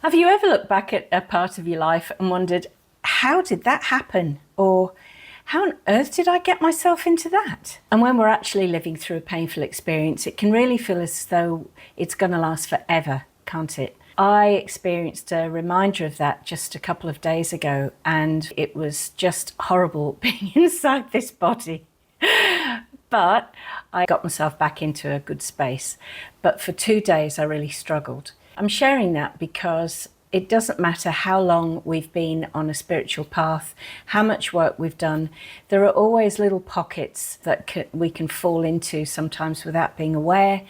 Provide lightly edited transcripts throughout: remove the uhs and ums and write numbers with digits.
Have you ever looked back at a part of your life and wondered, how did that happen? Or how on earth did I get myself into that? And when we're actually living through a painful experience, it can really feel as though it's going to last forever, can't it? I experienced a reminder of that just a couple of days ago, and it was just horrible being inside this body. But I got myself back into a good space. But for 2 days, I really struggled. I'm sharing that because it doesn't matter how long we've been on a spiritual path, how much work we've done, there are always little pockets that we can fall into sometimes without being aware.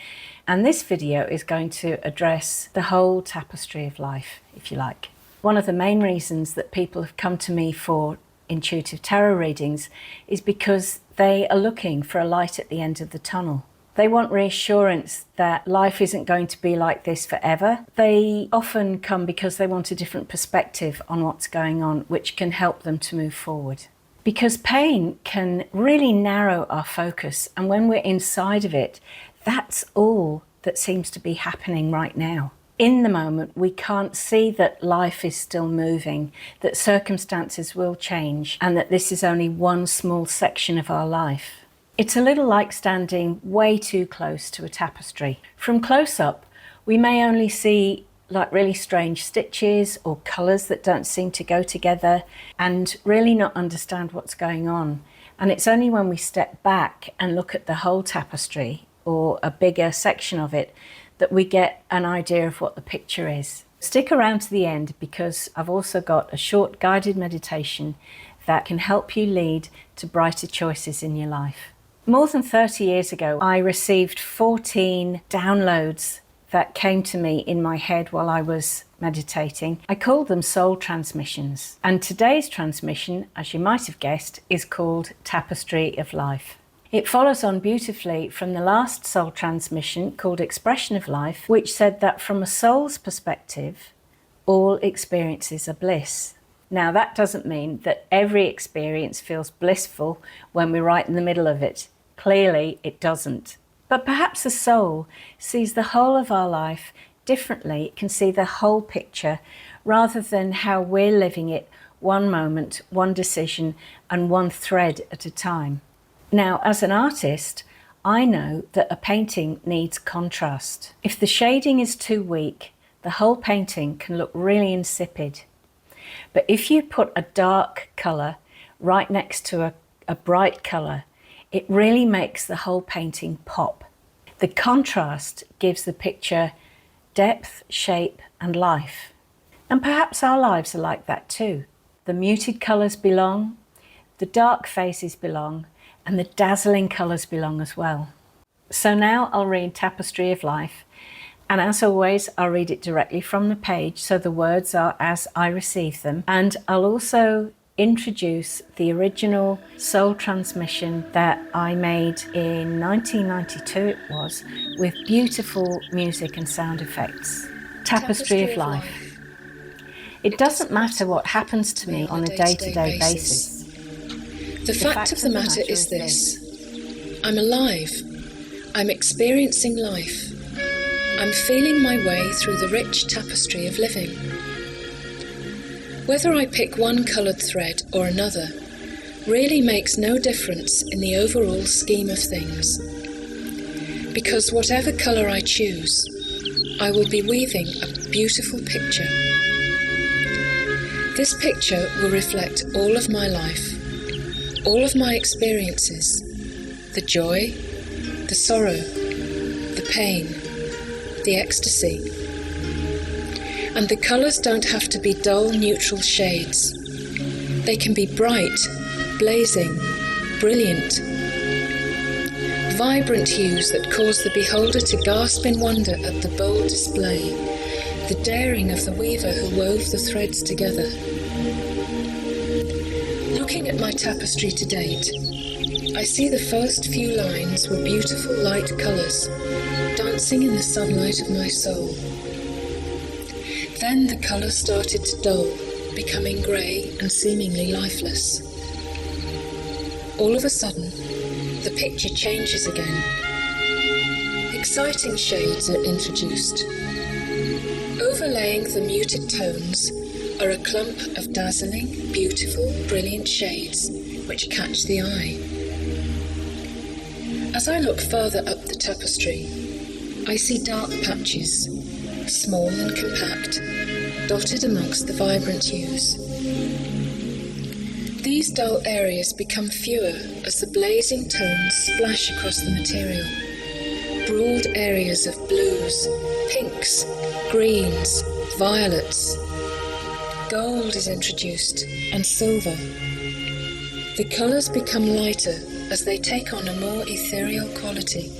And this video is going to address the whole tapestry of life, if you like. One of the main reasons that people have come to me for intuitive tarot readings is because they are looking for a light at the end of the tunnel. They want reassurance that life isn't going to be like this forever. They often come because they want a different perspective on what's going on, which can help them to move forward. Because pain can really narrow our focus, and when we're inside of it, that's all that seems to be happening right now. In the moment, we can't see that life is still moving, that circumstances will change, and that this is only one small section of our life. It's a little like standing way too close to a tapestry. From close up, we may only see like really strange stitches or colours that don't seem to go together and really not understand what's going on. And it's only when we step back and look at the whole tapestry or a bigger section of it that we get an idea of what the picture is. Stick around to the end because I've also got a short guided meditation that can help you lead to brighter choices in your life. More than 30 years ago, I received 14 downloads that came to me in my head while I was meditating. I called them soul transmissions. And today's transmission, as you might have guessed, is called Tapestry of Life. It follows on beautifully from the last soul transmission called Expression of Life, which said that from a soul's perspective, all experiences are bliss. Now, that doesn't mean that every experience feels blissful when we're right in the middle of it. Clearly, it doesn't. But perhaps the soul sees the whole of our life differently. It can see the whole picture rather than how we're living it one moment, one decision, and one thread at a time. Now, as an artist, I know that a painting needs contrast. If the shading is too weak, the whole painting can look really insipid. But if you put a dark colour right next to a bright colour, it really makes the whole painting pop. The contrast gives the picture depth, shape, and life. And perhaps our lives are like that too. The muted colours belong, the dark faces belong, and the dazzling colours belong as well. So now I'll read Tapestry of Life, and as always, I'll read it directly from the page, so the words are as I receive them, and I'll also introduce the original soul transmission that I made in 1992 it was, with beautiful music and sound effects. Tapestry of Life. It doesn't matter what happens to me on a day-to-day basis. The fact of the matter is this: I'm alive. I'm experiencing life. I'm feeling my way through the rich tapestry of living. Whether I pick one coloured thread or another really makes no difference in the overall scheme of things. Because whatever colour I choose, I will be weaving a beautiful picture. This picture will reflect all of my life, all of my experiences, the joy, the sorrow, the pain, the ecstasy. And the colours don't have to be dull, neutral shades. They can be bright, blazing, brilliant, vibrant hues that cause the beholder to gasp in wonder at the bold display, the daring of the weaver who wove the threads together. Looking at my tapestry to date, I see the first few lines were beautiful light colours, dancing in the sunlight of my soul. Then the colour started to dull, becoming grey and seemingly lifeless. All of a sudden, the picture changes again. Exciting shades are introduced. overlaying the muted tones are a clump of dazzling, beautiful, brilliant shades which catch the eye. As I look further up the tapestry, I see dark patches, small and compact, dotted amongst the vibrant hues. These dull areas become fewer as the blazing tones splash across the material. Broad areas of blues, pinks, greens, violets. Gold is introduced, and silver. The colours become lighter as they take on a more ethereal quality.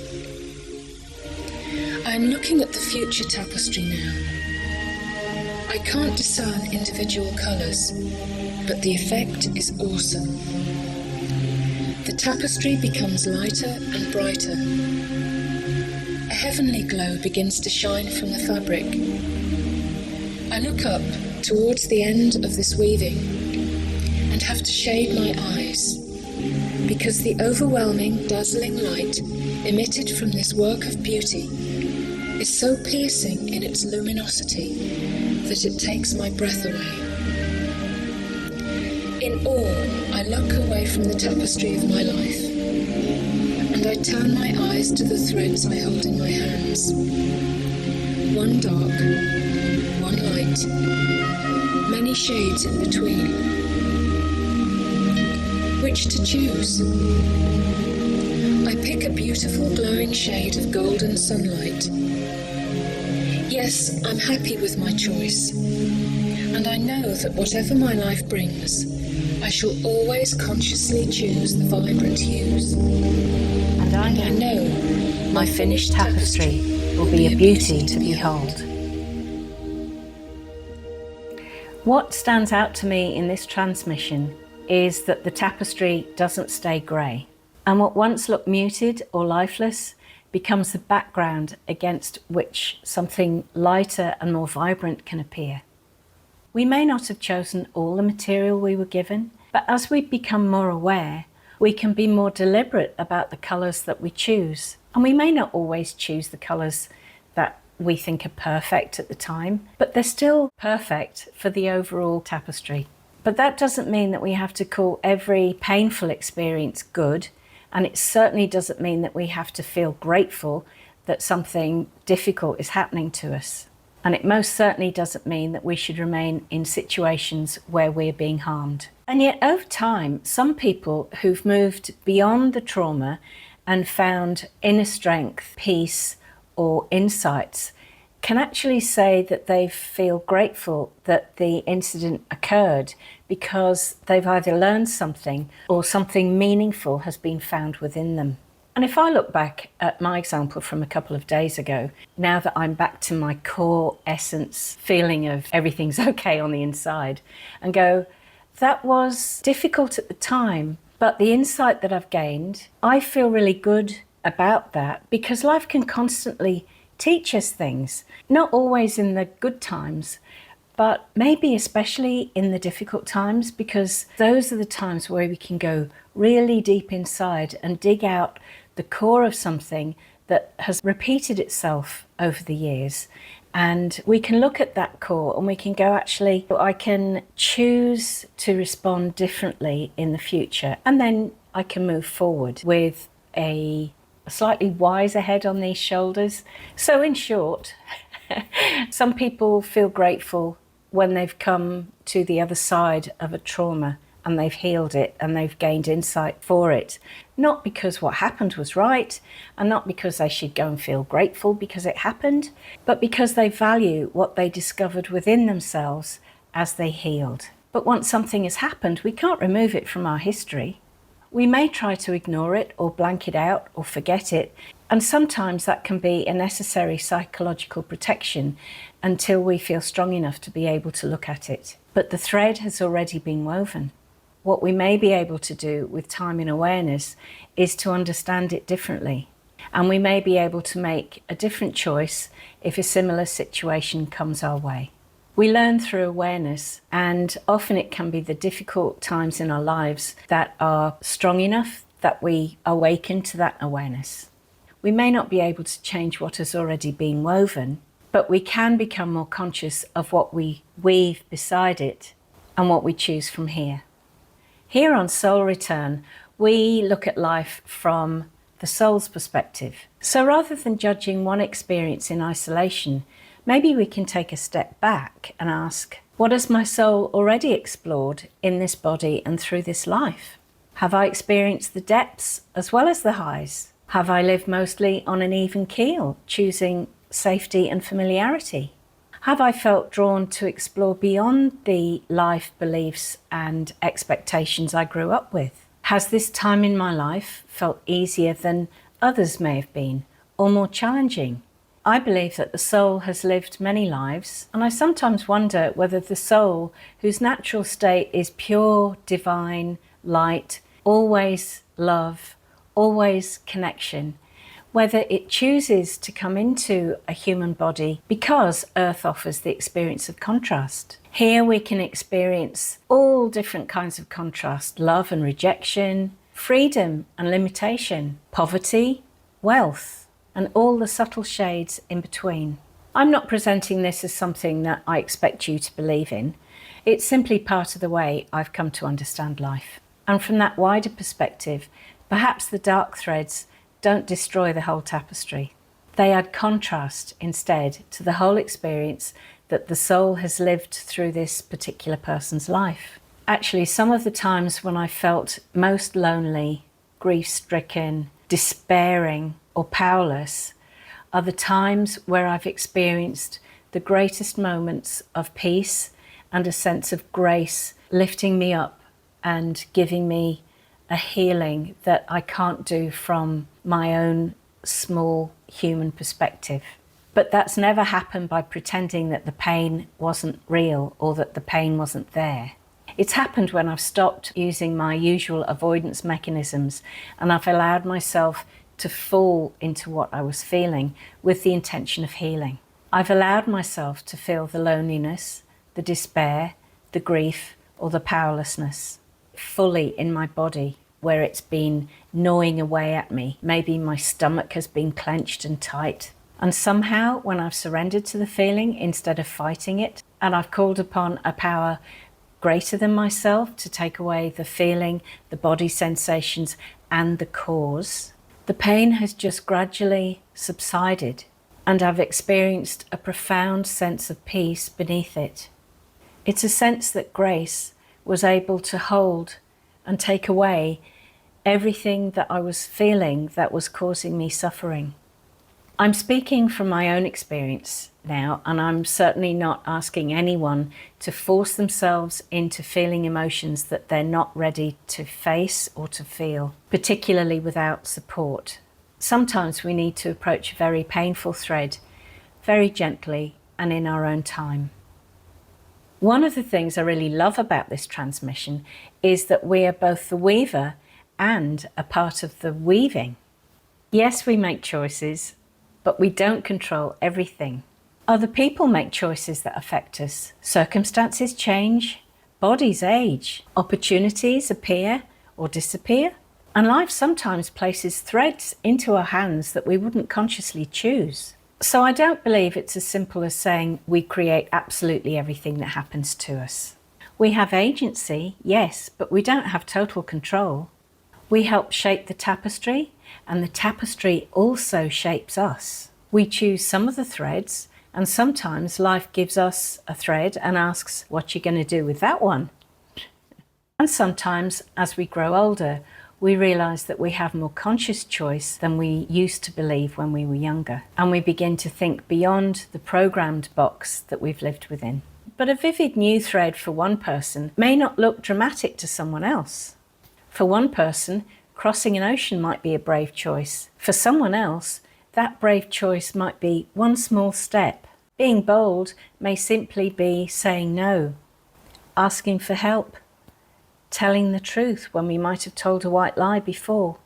I am looking at the future tapestry now. I can't discern individual colours, but the effect is awesome. The tapestry becomes lighter and brighter. A heavenly glow begins to shine from the fabric. I look up towards the end of this weaving and have to shade my eyes, because the overwhelming, dazzling light emitted from this work of beauty is so piercing in its luminosity that it takes my breath away. In awe, I look away from the tapestry of my life, and I turn my eyes to the threads I hold in my hands. One dark, one light, many shades in between. Which to choose? I pick a beautiful glowing shade of golden sunlight. Yes, I'm happy with my choice, and I know that whatever my life brings, I shall always consciously choose the vibrant hues. And I know my finished tapestry will be a beauty to behold. What stands out to me in this transmission is that the tapestry doesn't stay grey, and what once looked muted or lifeless becomes the background against which something lighter and more vibrant can appear. We may not have chosen all the material we were given, but as we become more aware, we can be more deliberate about the colours that we choose. And we may not always choose the colours that we think are perfect at the time, but they're still perfect for the overall tapestry. But that doesn't mean that we have to call every painful experience good, and it certainly doesn't mean that we have to feel grateful that something difficult is happening to us. And it most certainly doesn't mean that we should remain in situations where we're being harmed. And yet over time, some people who've moved beyond the trauma and found inner strength, peace, or insights can actually say that they feel grateful that the incident occurred because they've either learned something or something meaningful has been found within them. And if I look back at my example from a couple of days ago, now that I'm back to my core essence feeling of everything's okay on the inside, and go, that was difficult at the time, but the insight that I've gained, I feel really good about that, because life can constantly teach us things, not always in the good times, but maybe especially in the difficult times, because those are the times where we can go really deep inside and dig out the core of something that has repeated itself over the years. And we can look at that core and we can go, actually, I can choose to respond differently in the future. And then I can move forward with a slightly wiser head on these shoulders. So in short, some people feel grateful when they've come to the other side of a trauma and they've healed it and they've gained insight for it. Not because what happened was right, and not because they should go and feel grateful because it happened, but because they value what they discovered within themselves as they healed. But once something has happened, we can't remove it from our history. We may try to ignore it or blank it out or forget it, and sometimes that can be a necessary psychological protection until we feel strong enough to be able to look at it. But the thread has already been woven. What we may be able to do with time and awareness is to understand it differently. And we may be able to make a different choice if a similar situation comes our way. We learn through awareness, and often it can be the difficult times in our lives that are strong enough that we awaken to that awareness. We may not be able to change what has already been woven, But we can become more conscious of what we weave beside it and what we choose from here. Here on Soul Return, we look at life from the soul's perspective. So rather than judging one experience in isolation, maybe we can take a step back and ask, what has my soul already explored in this body and through this life? Have I experienced the depths as well as the highs? Have I lived mostly on an even keel, choosing safety and familiarity? Have I felt drawn to explore beyond the life beliefs and expectations I grew up with? Has this time in my life felt easier than others may have been, or more challenging? I believe that the soul has lived many lives, and I sometimes wonder whether the soul, whose natural state is pure, divine, light, always love, always connection, whether it chooses to come into a human body because Earth offers the experience of contrast. Here we can experience all different kinds of contrast: love and rejection, freedom and limitation, poverty, wealth, and all the subtle shades in between. I'm not presenting this as something that I expect you to believe in. It's simply part of the way I've come to understand life. And from that wider perspective, perhaps the dark threads don't destroy the whole tapestry. They add contrast instead to the whole experience that the soul has lived through this particular person's life. Actually, some of the times when I felt most lonely, grief-stricken, despairing, or powerless are the times where I've experienced the greatest moments of peace and a sense of grace lifting me up and giving me a healing that I can't do from my own small human perspective. But that's never happened by pretending that the pain wasn't real or that the pain wasn't there. It's happened when I've stopped using my usual avoidance mechanisms and I've allowed myself to fall into what I was feeling with the intention of healing. I've allowed myself to feel the loneliness, the despair, the grief, or the powerlessness fully in my body, where it's been gnawing away at me. Maybe my stomach has been clenched and tight. And somehow, when I've surrendered to the feeling instead of fighting it, and I've called upon a power greater than myself to take away the feeling, the body sensations, and the cause, the pain has just gradually subsided, and I've experienced a profound sense of peace beneath it. It's a sense that grace was able to hold and take away everything that I was feeling that was causing me suffering. I'm speaking from my own experience now, and I'm certainly not asking anyone to force themselves into feeling emotions that they're not ready to face or to feel, particularly without support. Sometimes we need to approach a very painful thread very gently and in our own time. One of the things I really love about this transmission is that we are both the weaver and a part of the weaving. Yes, we make choices, but we don't control everything. Other people make choices that affect us. Circumstances change, bodies age, opportunities appear or disappear, and life sometimes places threads into our hands that we wouldn't consciously choose. So I don't believe it's as simple as saying we create absolutely everything that happens to us. We have agency, yes, but we don't have total control. We help shape the tapestry, and the tapestry also shapes us. We choose some of the threads, and sometimes life gives us a thread and asks, what you going to do with that one? And sometimes, as we grow older, we realise that we have more conscious choice than we used to believe when we were younger, and we begin to think beyond the programmed box that we've lived within. But a vivid new thread for one person may not look dramatic to someone else. For one person, crossing an ocean might be a brave choice. For someone else, that brave choice might be one small step. Being bold may simply be saying no, asking for help, telling the truth when we might have told a white lie before,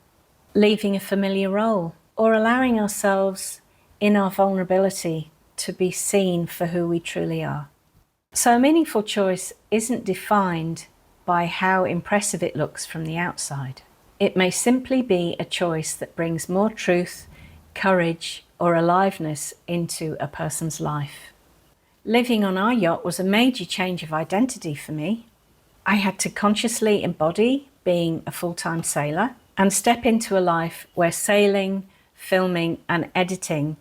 leaving a familiar role, or allowing ourselves in our vulnerability to be seen for who we truly are. So a meaningful choice isn't defined by how impressive it looks from the outside. It may simply be a choice that brings more truth, courage, or aliveness into a person's life. Living on our yacht was a major change of identity for me. I had to consciously embody being a full-time sailor and step into a life where sailing, filming and editing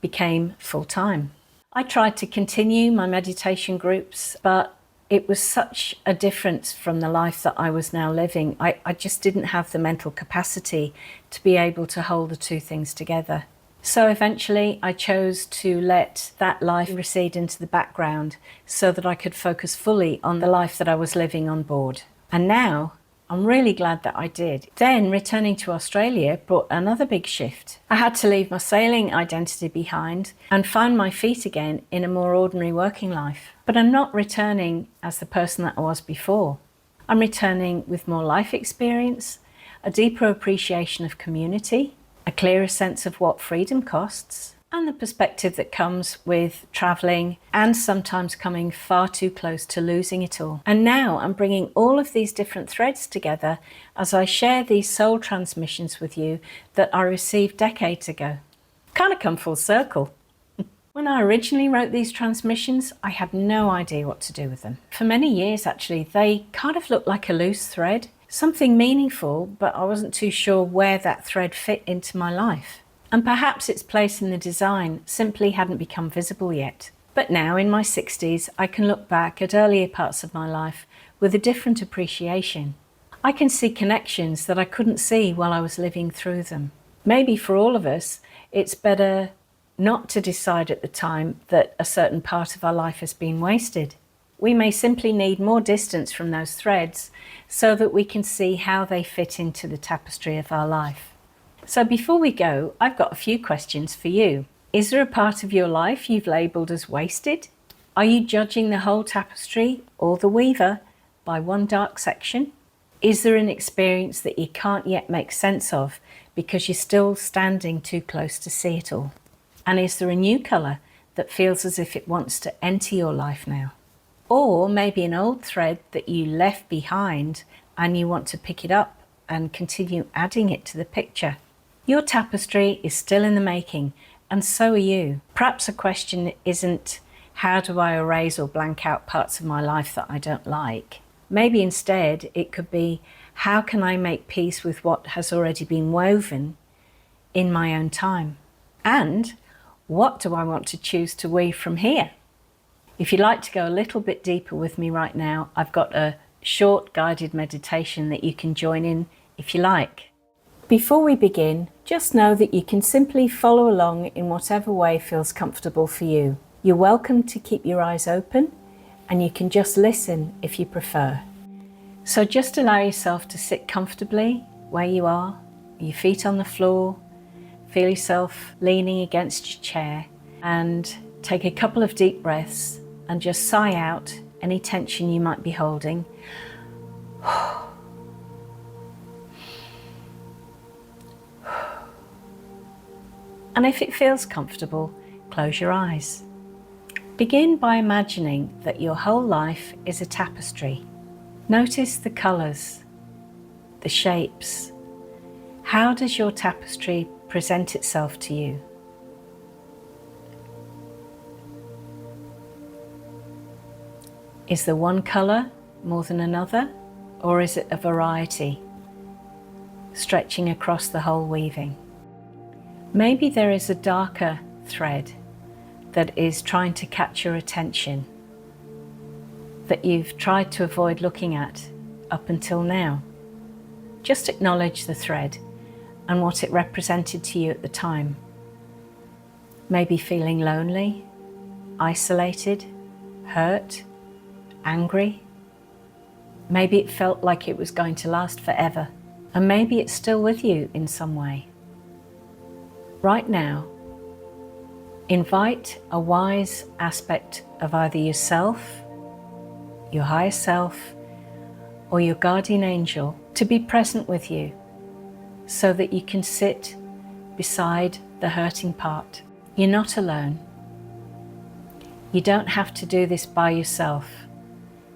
became full-time. I tried to continue my meditation groups, but it was such a difference from the life that I was now living. I just didn't have the mental capacity to be able to hold the two things together. So eventually I chose to let that life recede into the background so that I could focus fully on the life that I was living on board. And now I'm really glad that I did. Then returning to Australia brought another big shift. I had to leave my sailing identity behind and find my feet again in a more ordinary working life. But I'm not returning as the person that I was before. I'm returning with more life experience, a deeper appreciation of community, a clearer sense of what freedom costs, and the perspective that comes with travelling and sometimes coming far too close to losing it all. And now I'm bringing all of these different threads together as I share these soul transmissions with you that I received decades ago. Kind of come full circle. When I originally wrote these transmissions, I had no idea what to do with them. For many years, actually, they kind of looked like a loose thread, something meaningful, but I wasn't too sure where that thread fit into my life. And perhaps its place in the design simply hadn't become visible yet. But now, in my 60s, I can look back at earlier parts of my life with a different appreciation. I can see connections that I couldn't see while I was living through them. Maybe for all of us, it's better not to decide at the time that a certain part of our life has been wasted. We may simply need more distance from those threads so that we can see how they fit into the tapestry of our life. So before we go, I've got a few questions for you. Is there a part of your life you've labelled as wasted? Are you judging the whole tapestry or the weaver by one dark section? Is there an experience that you can't yet make sense of because you're still standing too close to see it all? And is there a new colour that feels as if it wants to enter your life now? Or maybe an old thread that you left behind and you want to pick it up and continue adding it to the picture. Your tapestry is still in the making, and so are you. Perhaps a question isn't, how do I erase or blank out parts of my life that I don't like? Maybe instead it could be, how can I make peace with what has already been woven in my own time? And what do I want to choose to weave from here? If you'd like to go a little bit deeper with me right now, I've got a short guided meditation that you can join in if you like. Before we begin, just know that you can simply follow along in whatever way feels comfortable for you. You're welcome to keep your eyes open, and you can just listen if you prefer. So just allow yourself to sit comfortably where you are, your feet on the floor, feel yourself leaning against your chair, and take a couple of deep breaths and just sigh out any tension you might be holding. And if it feels comfortable, close your eyes. Begin by imagining that your whole life is a tapestry. Notice the colours, the shapes. How does your tapestry present itself to you? Is there one colour more than another, or is it a variety stretching across the whole weaving? Maybe there is a darker thread that is trying to catch your attention, that you've tried to avoid looking at up until now. Just acknowledge the thread and what it represented to you at the time. Maybe feeling lonely, isolated, hurt, angry. Maybe it felt like it was going to last forever, and maybe it's still with you in some way. Right now, invite a wise aspect of either yourself, your higher self, or your guardian angel to be present with you so that you can sit beside the hurting part. You're not alone. You don't have to do this by yourself.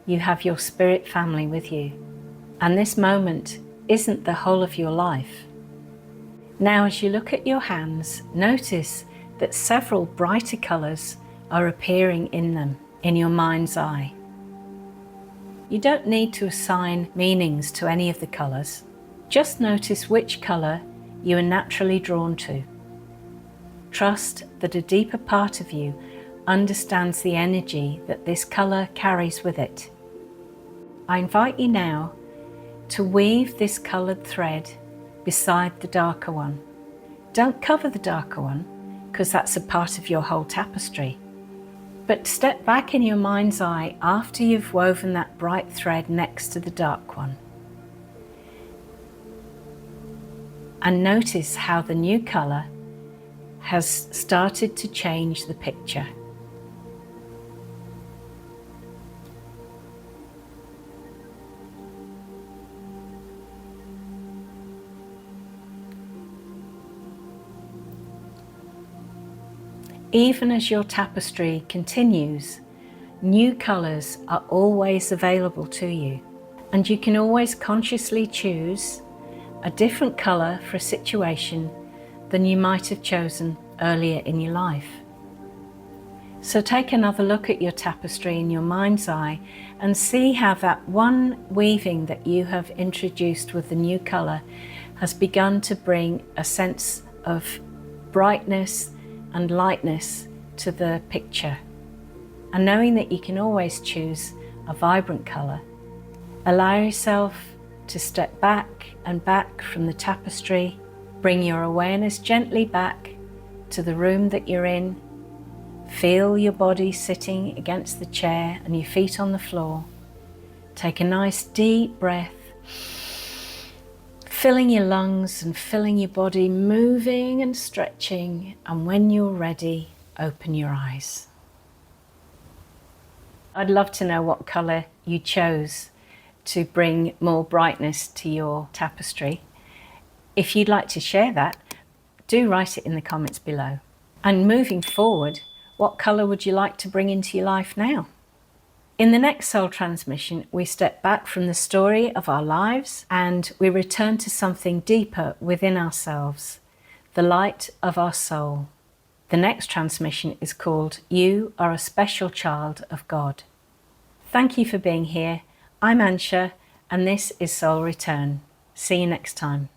You have your spirit family with you. And this moment isn't the whole of your life. Now, as you look at your hands, notice that several brighter colours are appearing in them, in your mind's eye. You don't need to assign meanings to any of the colours. Just notice which colour you are naturally drawn to. Trust that a deeper part of you understands the energy that this colour carries with it. I invite you now to weave this coloured thread beside the darker one. Don't cover the darker one, because that's a part of your whole tapestry. But step back in your mind's eye after you've woven that bright thread next to the dark one. And notice how the new colour has started to change the picture. Even as your tapestry continues, new colours are always available to you, and you can always consciously choose a different colour for a situation than you might have chosen earlier in your life. So take another look at your tapestry in your mind's eye and see how that one weaving that you have introduced with the new colour has begun to bring a sense of brightness and lightness to the picture. And knowing that you can always choose a vibrant colour, allow yourself to step back and back from the tapestry. Bring your awareness gently back to the room that you're in. Feel your body sitting against the chair and your feet on the floor. Take a nice deep breath, filling your lungs and filling your body, moving and stretching. And when you're ready, open your eyes. I'd love to know what colour you chose to bring more brightness to your tapestry. If you'd like to share that, do write it in the comments below. And moving forward, what colour would you like to bring into your life now? In the next soul transmission, we step back from the story of our lives and we return to something deeper within ourselves, the light of our soul. The next transmission is called You Are a Special Child of God. Thank you for being here. I'm Aannsha, and this is Soul Return. See you next time.